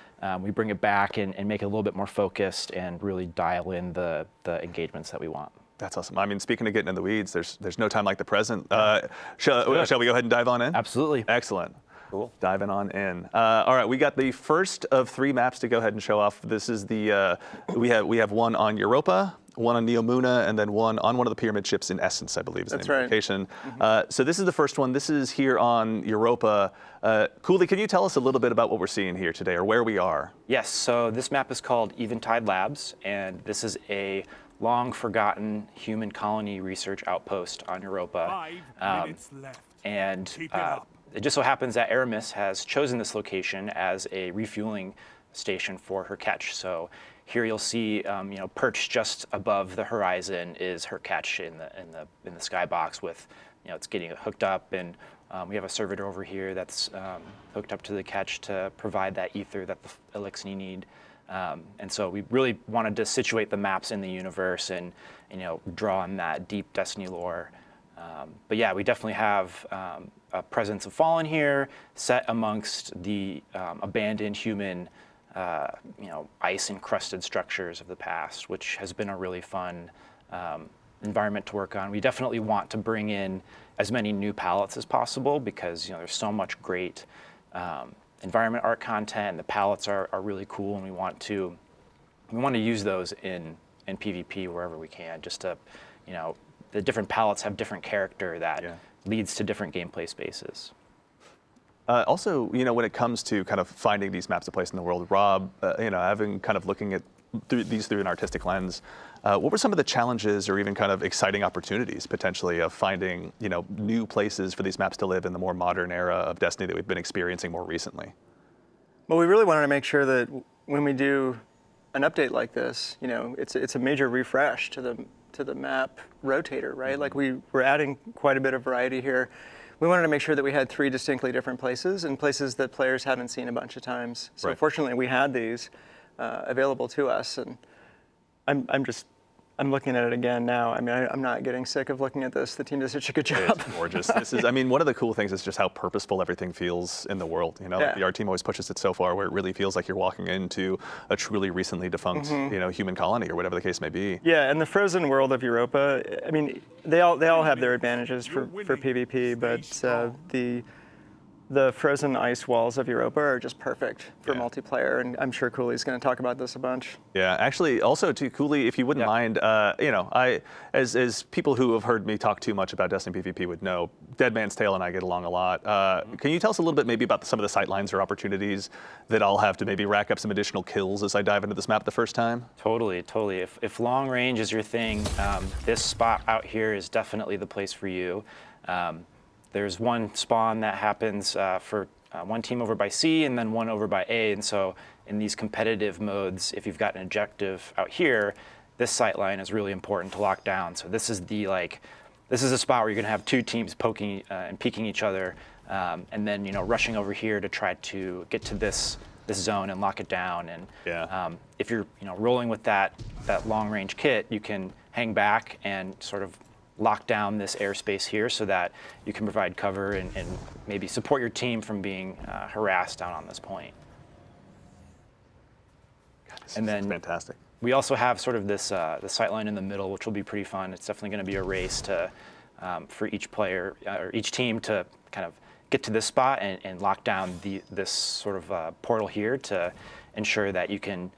we bring it back and make it a little bit more focused and really dial in the engagements that we want.
That's awesome. I mean, speaking of getting in the weeds, there's no time like the present. Shall we go ahead and dive on in?
Absolutely.
Excellent. Cool. Diving on in. All right, we got the first of 3 maps to go ahead and show off. This is the we have one on Europa, one on Neomuna, and then one on one of the pyramid ships in Essence, I believe is the name of the location. So this is the first one. This is here on Europa. Cooley, can you tell us a little bit about what we're seeing here today, or where we are?
Yes, so this map is called Eventide Labs, and this is a long-forgotten human colony research outpost on Europa.
5 minutes left.
And
Keep it up.
it just so happens that Aramis has chosen this location as a refueling station for her catch. So here you'll see, perched just above the horizon is her catch in the skybox with, it's getting hooked up, and we have a servitor over here that's hooked up to the catch to provide that ether that the Elixni need. And so we really wanted to situate the maps in the universe and, draw on that deep Destiny lore. But yeah, we definitely have a presence of Fallen here, set amongst the abandoned human, ice-encrusted structures of the past, which has been a really fun environment to work on. We definitely want to bring in as many new palettes as possible because there's so much great environment art content. And the palettes are really cool, and we want to use those in PvP wherever we can. Just to, the different palettes have different character that leads to different gameplay spaces.
Also, when it comes to kind of finding these maps of place in the world, Rob, having kind of looking at through an artistic lens, what were some of the challenges or even kind of exciting opportunities potentially of finding, new places for these maps to live in the more modern era of Destiny that we've been experiencing more recently?
Well, we really wanted to make sure that when we do an update like this, it's a major refresh to the map rotator, right?
Mm-hmm.
Like we're adding quite a bit of variety here. We wanted to make sure that we had 3 distinctly different places and places that players haven't seen a bunch of times. So fortunately, we had these available to us, and I'm looking at it again now. I mean, I'm not getting sick of looking at this. The team does such a good job.
It's gorgeous. This is, one of the cool things is just how purposeful everything feels in the world. Like the art team always pushes it so far where it really feels like you're walking into a truly recently defunct, human colony or whatever the case may be.
Yeah, and the frozen world of Europa, they all have their advantages for PvP, but the frozen ice walls of Europa are just perfect for multiplayer, and I'm sure Cooley's going to talk about this a bunch.
Yeah, actually, also too, Cooley, if you wouldn't mind, as people who have heard me talk too much about Destiny PvP would know, Dead Man's Tale and I get along a lot. Can you tell us a little bit maybe about some of the sightlines or opportunities that I'll have to maybe rack up some additional kills as I dive into this map the first time?
Totally. If long range is your thing, this spot out here is definitely the place for you. There's one spawn that happens for one team over by C and then one over by A. And so in these competitive modes, if you've got an objective out here, this sightline is really important to lock down. So this is a spot where you're going to have 2 teams poking and peeking each other, and then rushing over here to try to get to this zone and lock it down. And if you're rolling with that long range kit, you can hang back and sort of lock down this airspace here so that you can provide cover and maybe support your team from being harassed down on this point.
God, this
and
is
then
fantastic.
We also have sort of this the sightline in the middle, which will be pretty fun. It's definitely going to be a race to for each player or each team to kind of get to this spot and lock down this sort of portal here to ensure that you can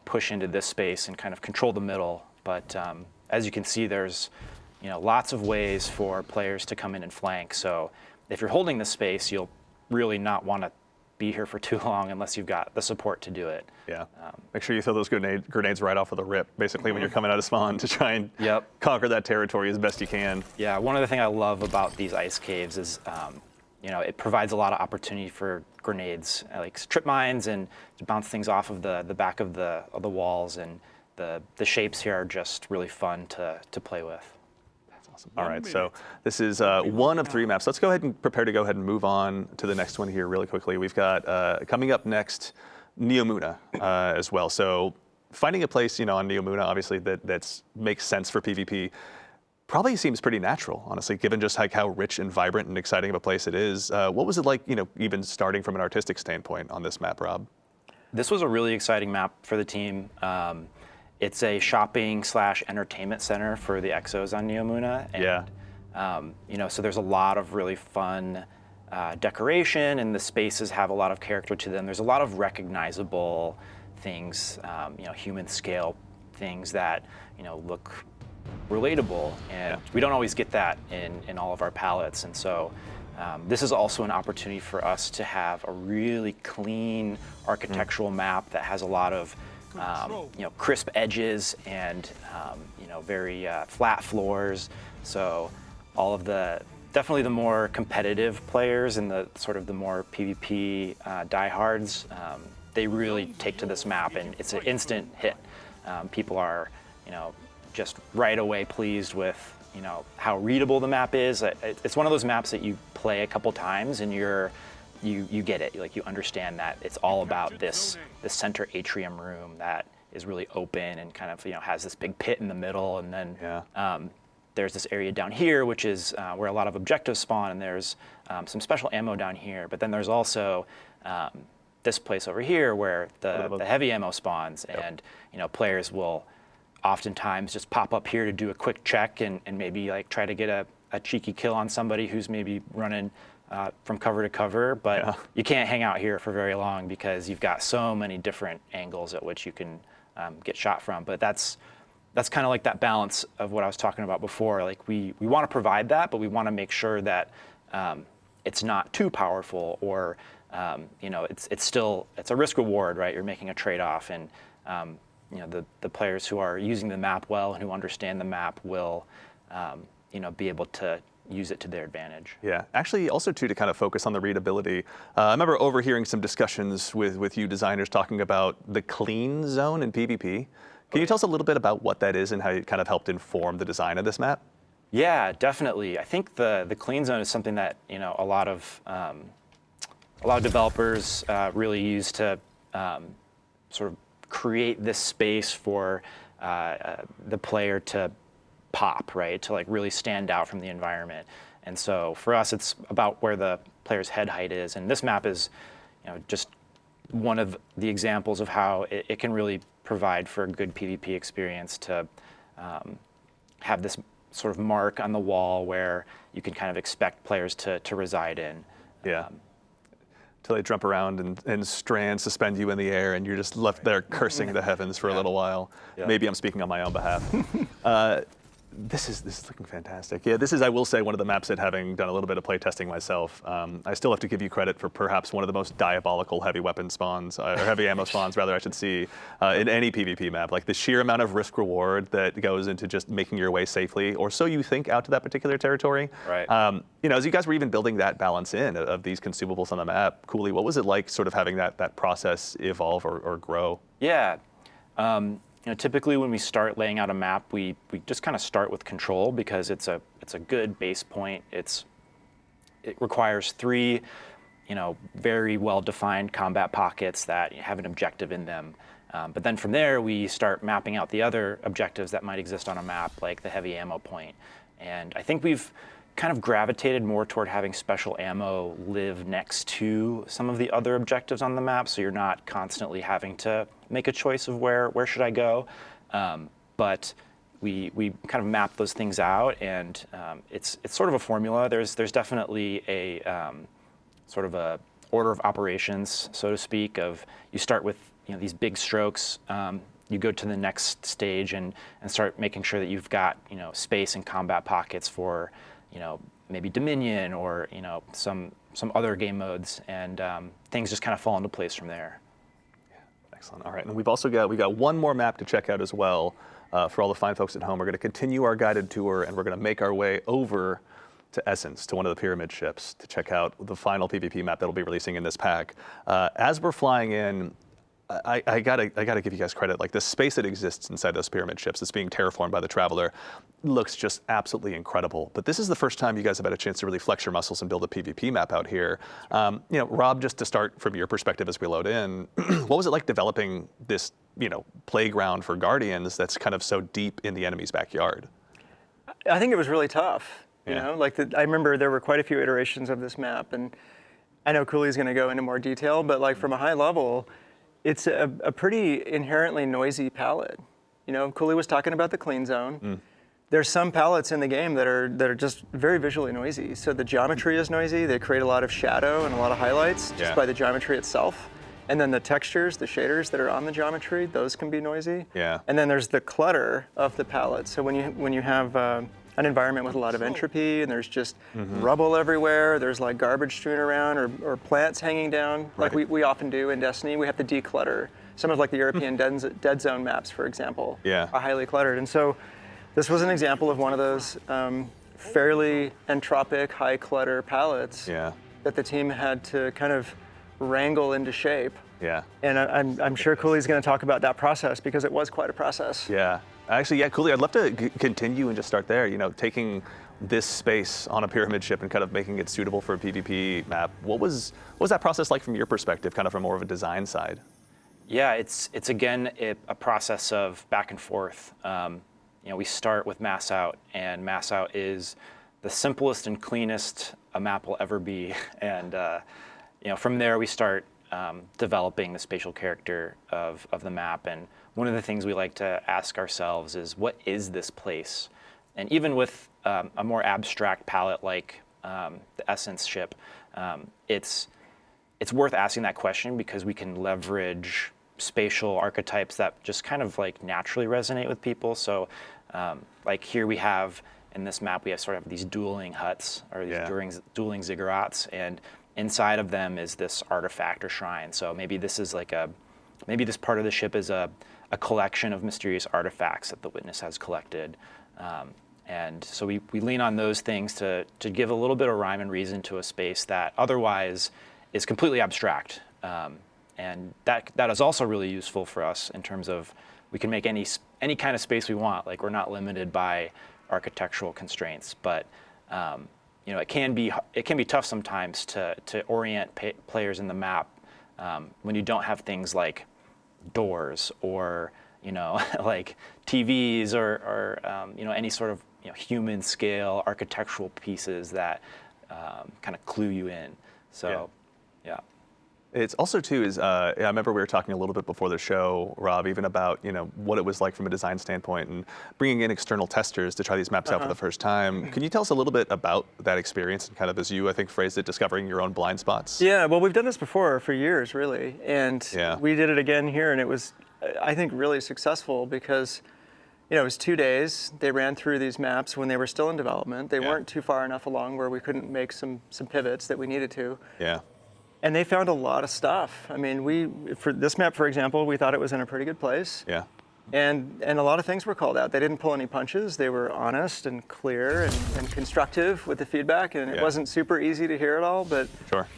push into this space and kind of control the middle. But as you can see, there's lots of ways for players to come in and flank. So if you're holding the space, you'll really not want to be here for too long unless you've got the support to do it.
Yeah. Make sure you throw those grenades right off of the rip, basically, when you're coming out of spawn to try and conquer that territory as best you can.
Yeah, one of the things I love about these ice caves is, it provides a lot of opportunity for grenades, like trip mines, and to bounce things off of the back of the walls. And the shapes here are just really fun to play with.
Awesome. All right, so this is one of 3 maps. Let's go ahead and prepare to go ahead and move on to the next one here really quickly. We've got coming up next, Neomuna as well. So finding a place, on Neomuna, obviously that makes sense for PvP, probably seems pretty natural, honestly, given just like how rich and vibrant and exciting of a place it is. What was it like, even starting from an artistic standpoint on this map, Rob?
This was a really exciting map for the team. It's a shopping/entertainment center for the Exos on Neomuna. And, so there's a lot of really fun decoration, and the spaces have a lot of character to them. There's a lot of recognizable things, human scale things that, look relatable. And we don't always get that in all of our palettes. And so this is also an opportunity for us to have a really clean architectural map that has a lot of crisp edges and very flat floors. So all of definitely the more competitive players and the sort of the more PvP diehards, they really take to this map, and it's an instant hit. People are just right away pleased with how readable the map is. It's one of those maps that you play a couple times and you get it. Like, you understand that it's all about this center atrium room that is really open and kind of has this big pit in the middle, and then there's this area down here which is where a lot of objectives spawn, and there's some special ammo down here. But then there's also this place over here where the heavy ammo spawns, and players will oftentimes just pop up here to do a quick check and maybe like try to get a cheeky kill on somebody who's maybe running from cover to cover, but you can't hang out here for very long because you've got so many different angles at which you can get shot from. But that's kind of like that balance of what I was talking about before. Like we want to provide that, but we want to make sure that it's not too powerful, or it's a risk reward, right? You're making a trade-off, and the players who are using the map well and who understand the map will be able to use it to their advantage.
Yeah, actually also too, to kind of focus on the readability, I remember overhearing some discussions with you designers talking about the clean zone in PvP. Can you tell us a little bit about what that is and how it kind of helped inform the design of this map?
Yeah, definitely. I think the clean zone is something that a lot of developers really use to sort of create this space for the player to pop, right? To like really stand out from the environment. And so for us, it's about where the player's head height is. And this map is, just one of the examples of how it can really provide for a good PvP experience to have this sort of mark on the wall where you can kind of expect players to reside in.
Yeah. Till they jump around and strands suspend you in the air, and you're just left there cursing the heavens for a little while. Yeah. Maybe I'm speaking on my own behalf. This is looking fantastic. Yeah, this is, I will say, one of the maps that, having done a little bit of play testing myself, I still have to give you credit for perhaps one of the most diabolical heavy weapon spawns, or heavy ammo spawns, rather, I should see, in any PvP map. Like the sheer amount of risk reward that goes into just making your way safely, or so you think, out to that particular territory.
Right.
As you guys were even building that balance in of these consumables on the map, Cooley, what was it like sort of having that process evolve or grow?
Yeah. Typically when we start laying out a map, we just kind of start with control because it's a good base point. It requires 3, very well-defined combat pockets that have an objective in them. But then from there, we start mapping out the other objectives that might exist on a map, like the heavy ammo point. And I think we've kind of gravitated more toward having special ammo live next to some of the other objectives on the map, so you're not constantly having to make a choice of where should I go. But we kind of map those things out, and it's sort of a formula. There's definitely a sort of a order of operations, so to speak, of you start with these big strokes. You go to the next stage and start making sure that you've got space and combat pockets for maybe Dominion or some other game modes, and things just kind of fall into place from there.
Yeah, excellent. All right, and we've got one more map to check out as well. For all the fine folks at home, we're going to continue our guided tour, and we're going to make our way over to Essence, to one of the pyramid ships, to check out the final PvP map that'll be releasing in this pack. As we're flying in, I gotta give you guys credit. Like the space that exists inside those pyramid ships that's being terraformed by the Traveler looks just absolutely incredible. But this is the first time you guys have had a chance to really flex your muscles and build a PvP map out here. Rob, just to start from your perspective as we load in, what was it like developing this, playground for Guardians that's kind of so deep in the enemy's backyard?
I think it was really tough.
Yeah.
I remember there were quite a few iterations of this map, and I know Cooley's going to go into more detail, but like from a high level, it's a pretty inherently noisy palette. Cooley was talking about the clean zone. There's some palettes in the game that are just very visually noisy. So the geometry is noisy. They create a lot of shadow and a lot of highlights just by the geometry itself. And then the textures, the shaders that are on the geometry, those can be noisy.
Yeah.
And then there's the clutter of the palette. So when you have an environment with a lot of entropy and there's just rubble everywhere, there's like garbage strewn around or plants hanging down, like we often do in Destiny, we have to declutter. Some of like the European Dead Zone maps, for example, are highly cluttered. And so this was an example of one of those fairly entropic, high clutter palettes that the team had to kind of wrangle into shape.
Yeah.
And I'm sure Cooley's going to talk about that process because it was quite a process.
Yeah. Actually, Cooley, I'd love to continue and just start there. Taking this space on a pyramid ship and kind of making it suitable for a PvP map. What was that process like from your perspective, kind of from more of a design side?
Yeah, it's again a process of back and forth. We start with mass out, and mass out is the simplest and cleanest a map will ever be. And from there we start developing the spatial character of the map. And one of the things we like to ask ourselves is, what is this place? And even with a more abstract palette like the Essence ship, it's worth asking that question because we can leverage spatial archetypes that just kind of like naturally resonate with people. So like here we have, in this map, we have sort of these dueling huts, or these dueling ziggurats, and inside of them is this artifact or shrine. So maybe this is like maybe this part of the ship is a collection of mysterious artifacts that the witness has collected. And so we lean on those things to give a little bit of rhyme and reason to a space that otherwise is completely abstract. And that is also really useful for us in terms of we can make any kind of space we want. Like, we're not limited by architectural constraints, but it can be tough sometimes to orient players in the map when you don't have things like doors or like TVs or any sort of human scale architectural pieces that kind of clue you in. So yeah.
It's also too is I remember we were talking a little bit before the show, Rob, even about what it was like from a design standpoint and bringing in external testers to try these maps out for the first time. Can you tell us a little bit about that experience and kind of, as you I think phrased it, discovering your own blind spots?
Yeah, well, we've done this before for years, really, and we did it again here, and it was, I think, really successful because it was 2 days. They ran through these maps when they were still in development. They weren't too far enough along where we couldn't make some pivots that we needed to.
Yeah.
And they found a lot of stuff. I mean, for this map, for example, we thought it was in a pretty good place.
Yeah.
And a lot of things were called out. They didn't pull any punches. They were honest and clear and constructive with the feedback. And it wasn't super easy to hear it all, but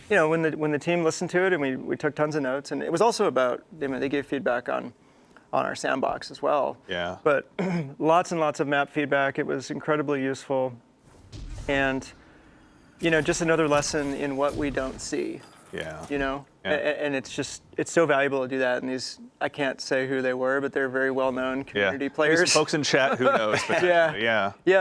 when the team listened to it, and we took tons of notes. And it was also about, they gave feedback on our sandbox as well.
Yeah.
But lots and lots of map feedback. It was incredibly useful. And just another lesson in what we don't see.
Yeah.
And it's so valuable to do that. And these, I can't say who they were, but they're very well-known community players.
Maybe some folks in chat, who knows? But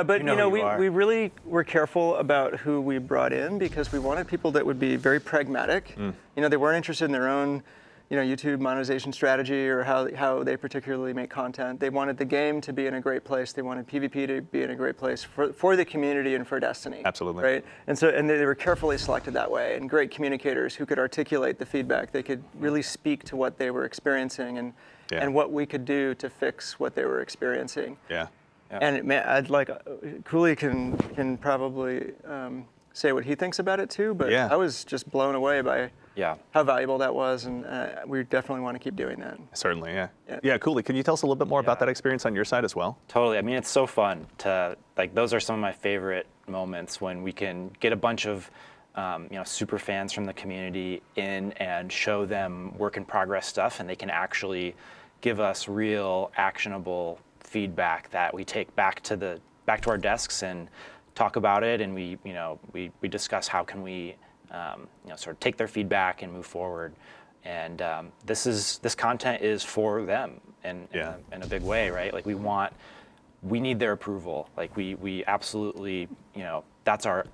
but we really were careful about who we brought in because we wanted people that would be very pragmatic. They weren't interested in their own YouTube monetization strategy or how they particularly make content. They wanted the game to be in a great place. They wanted PvP to be in a great place for the community and for Destiny.
Absolutely.
Right? And they were carefully selected that way, and great communicators who could articulate the feedback. They could really speak to what they were experiencing and what we could do to fix what they were experiencing.
Yeah.
And I'd like, Cooley can probably say what he thinks about it too, but I was just blown away by how valuable that was, and we definitely want to keep doing that.
Certainly, yeah. Cooley, can you tell us a little bit more about that experience on your side as well?
Totally. I mean, it's so fun to, those are some of my favorite moments when we can get a bunch of super fans from the community in and show them work in progress stuff, and they can actually give us real actionable feedback that we take back to our desks and talk about it, and we discuss how can we sort of take their feedback and move forward. And this content is for them in a big way, right? Like we need their approval. Like we absolutely, that's our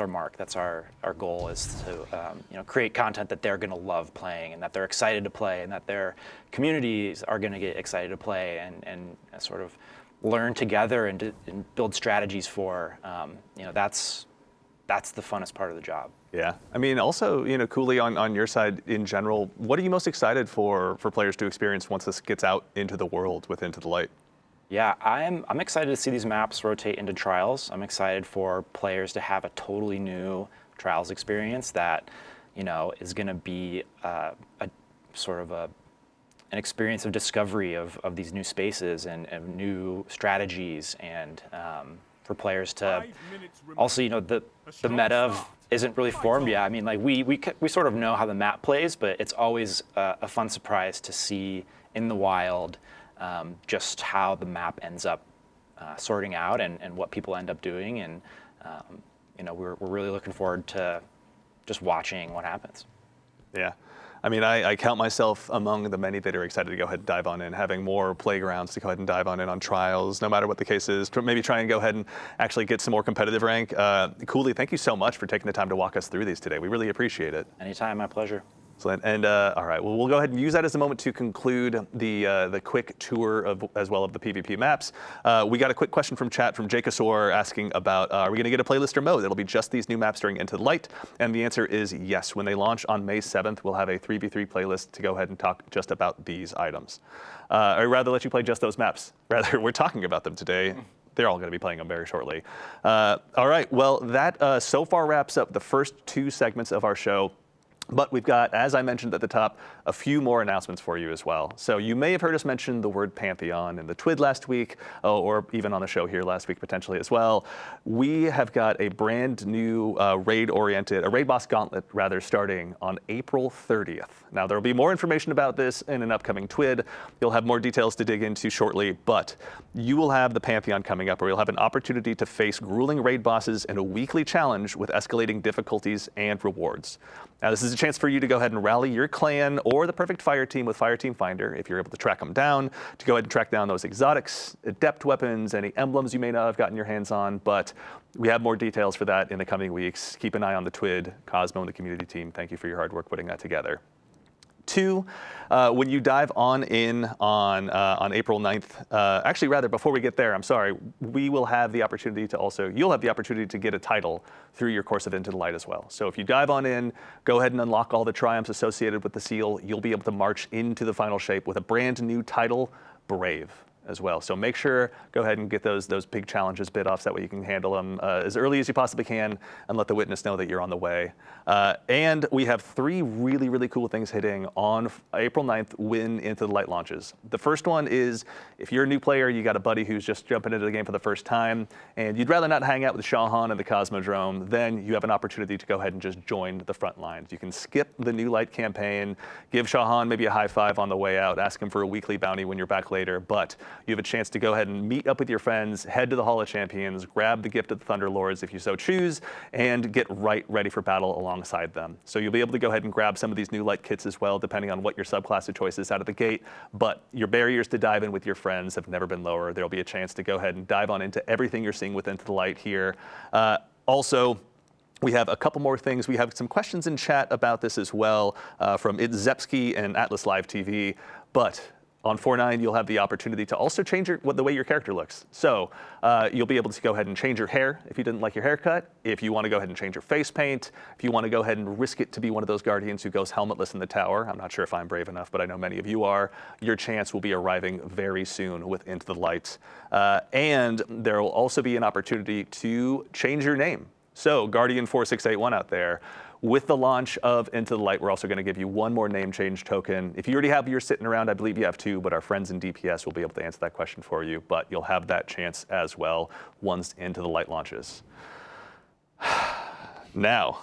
mark. That's our goal, is to create content that they're going to love playing and that they're excited to play and that their communities are going to get excited to play and sort of learn together and build strategies for. That's the funnest part of the job.
Yeah. I mean, also, Cooley, on your side in general, what are you most excited for players to experience once this gets out into the world with Into the Light?
Yeah, I'm excited to see these maps rotate into trials. I'm excited for players to have a totally new trials experience that, is going to be a sort of an experience of discovery of these new spaces and new strategies, and for players to also, the meta isn't really formed yet. I mean, like we sort of know how the map plays, but it's always a fun surprise to see in the wild just how the map ends up sorting out and what people end up doing, and we're really looking forward to just watching what happens.
Yeah. I mean, I count myself among the many that are excited to go ahead and dive on in, having more playgrounds to go ahead and dive on in on trials, no matter what the case is, to maybe try and go ahead and actually get some more competitive rank. Cooley, thank you so much for taking the time to walk us through these today. We really appreciate it.
Anytime, my pleasure.
Excellent. And all right, well, we'll go ahead and use that as a moment to conclude the quick tour of as well of the PvP maps. We got a quick question from chat from Jakasor asking about are we going to get a playlist or mode? It'll be just these new maps during Into the Light, and the answer is yes. When they launch on May 7th, we'll have a 3v3 playlist to go ahead and talk just about these items. I'd rather let you play just those maps. Rather, we're talking about them today. They're all going to be playing them very shortly. All right, well, that so far wraps up the first 2 segments of our show. But we've got, as I mentioned at the top, a few more announcements for you as well. So you may have heard us mention the word Pantheon in the TWID last week, or even on the show here last week potentially as well. We have got a brand new raid boss gauntlet rather, starting on April 30th. Now there will be more information about this in an upcoming TWID. You'll have more details to dig into shortly, but you will have the Pantheon coming up where you'll have an opportunity to face grueling raid bosses in a weekly challenge with escalating difficulties and rewards. Now, this is a chance for you to go ahead and rally your clan or the perfect fire team with Fire Team Finder, if you're able to track them down, to go ahead and track down those exotics, adept weapons, any emblems you may not have gotten your hands on. But we have more details for that in the coming weeks. Keep an eye on the TWID. Cosmo and the community team, thank you for your hard work putting that together. 2, when you dive on in on April 9th, actually rather before we get there, I'm sorry, we will have the opportunity to you'll have the opportunity to get a title through your course of Into the Light as well. So if you dive on in, go ahead and unlock all the triumphs associated with the seal, you'll be able to march into the final shape with a brand new title, Brave, as well. So make sure, go ahead and get those big challenges bit off so that way you can handle them as early as you possibly can and let the witness know that you're on the way. And we have 3 really, really cool things hitting on April 9th when Into the Light launches. The first one is if you're a new player, you got a buddy who's just jumping into the game for the first time, and you'd rather not hang out with Shahan and the Cosmodrome, then you have an opportunity to go ahead and just join the front lines. You can skip the New Light campaign, give Shahan maybe a high five on the way out, ask him for a weekly bounty when you're back later, but you have a chance to go ahead and meet up with your friends, head to the Hall of Champions, grab the gift of the Thunderlords if you so choose, and get ready for battle alongside them. So you'll be able to go ahead and grab some of these New Light kits as well, depending on what your subclass of choice is out of the gate. But your barriers to dive in with your friends have never been lower. There'll be a chance to go ahead and dive on into everything you're seeing with Into the Light here. Also, we have a couple more things. We have some questions in chat about this as well from It's Zepsky and Atlas Live TV. But on 4.9, you'll have the opportunity to also change the way your character looks. So you'll be able to go ahead and change your hair if you didn't like your haircut, if you want to go ahead and change your face paint, if you want to go ahead and risk it to be one of those guardians who goes helmetless in the tower. I'm not sure if I'm brave enough, but I know many of you are. Your chance will be arriving very soon with Into the Light. And there will also be an opportunity to change your name. So Guardian 4681 out there, with the launch of Into the Light, we're also going to give you 1 more name change token. If you already have yours sitting around, I believe you have 2, but our friends in DPS will be able to answer that question for you. But you'll have that chance as well once Into the Light launches. Now,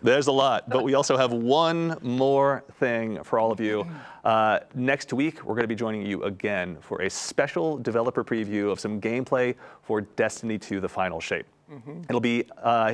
there's a lot, but we also have 1 more thing for all of you. Next week, we're going to be joining you again for a special developer preview of some gameplay for Destiny 2: The Final Shape. It'll be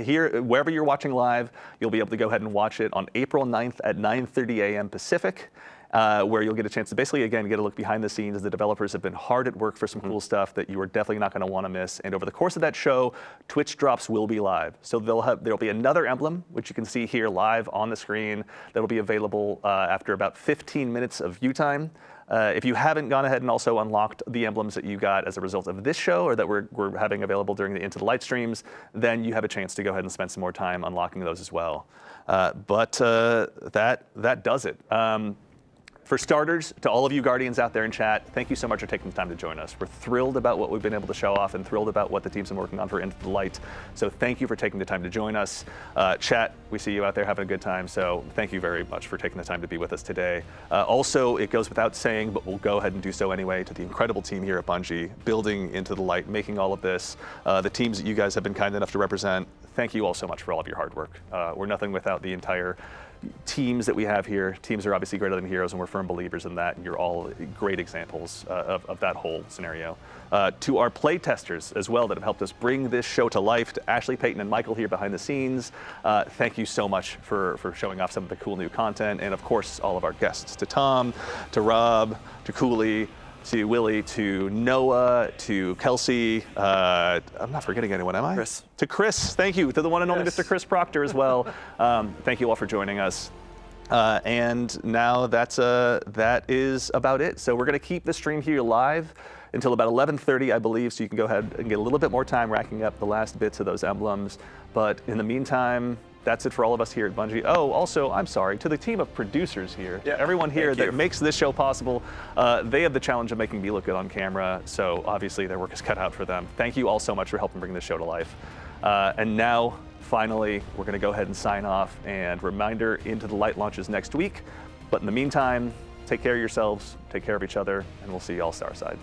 here, wherever you're watching live, you'll be able to go ahead and watch it on April 9th at 9:30 a.m. Pacific. Where you'll get a chance to basically, again, get a look behind the scenes. The developers have been hard at work for some cool stuff that you are definitely not going to want to miss. And over the course of that show, Twitch drops will be live. So there'll be another emblem, which you can see here live on the screen, that'll be available after about 15 minutes of view time. If you haven't gone ahead and also unlocked the emblems that you got as a result of this show or that we're having available during the Into the Light streams, then you have a chance to go ahead and spend some more time unlocking those as well. But that does it. For starters, to all of you Guardians out there in chat, thank you so much for taking the time to join us. We're thrilled about what we've been able to show off and thrilled about what the team's been working on for Into the Light. So thank you for taking the time to join us. Chat, we see you out there having a good time, so thank you very much for taking the time to be with us today. Also, it goes without saying, but we'll go ahead and do so anyway, to the incredible team here at Bungie, building Into the Light, making all of this, the teams that you guys have been kind enough to represent. Thank you all so much for all of your hard work. We're nothing without the entire teams that we have here. Teams are obviously greater than heroes, and we're firm believers in that, and you're all great examples of that whole scenario. To our play testers as well that have helped us bring this show to life, to Ashley, Peyton, and Michael here behind the scenes, thank you so much for showing off some of the cool new content, and of course all of our guests, to Tom, to Rob, to Cooley, to Willie, to Noah, to Kelsey. I'm not forgetting anyone, am I?
Chris.
To Chris, thank you. To the one and only Mr. Chris Proctor as well. Thank you all for joining us. And now that is about it. So we're going to keep the stream here live until about 11:30, I believe, so you can go ahead and get a little bit more time racking up the last bits of those emblems. But in the meantime, that's it for all of us here at Bungie. Oh, also, I'm sorry, to the team of producers here, everyone here that makes this show possible, they have the challenge of making me look good on camera, so obviously their work is cut out for them. Thank you all so much for helping bring this show to life. And now, finally, we're going to go ahead and sign off, and reminder, Into the Light launches next week. But in the meantime, take care of yourselves, take care of each other, and we'll see you all Starside.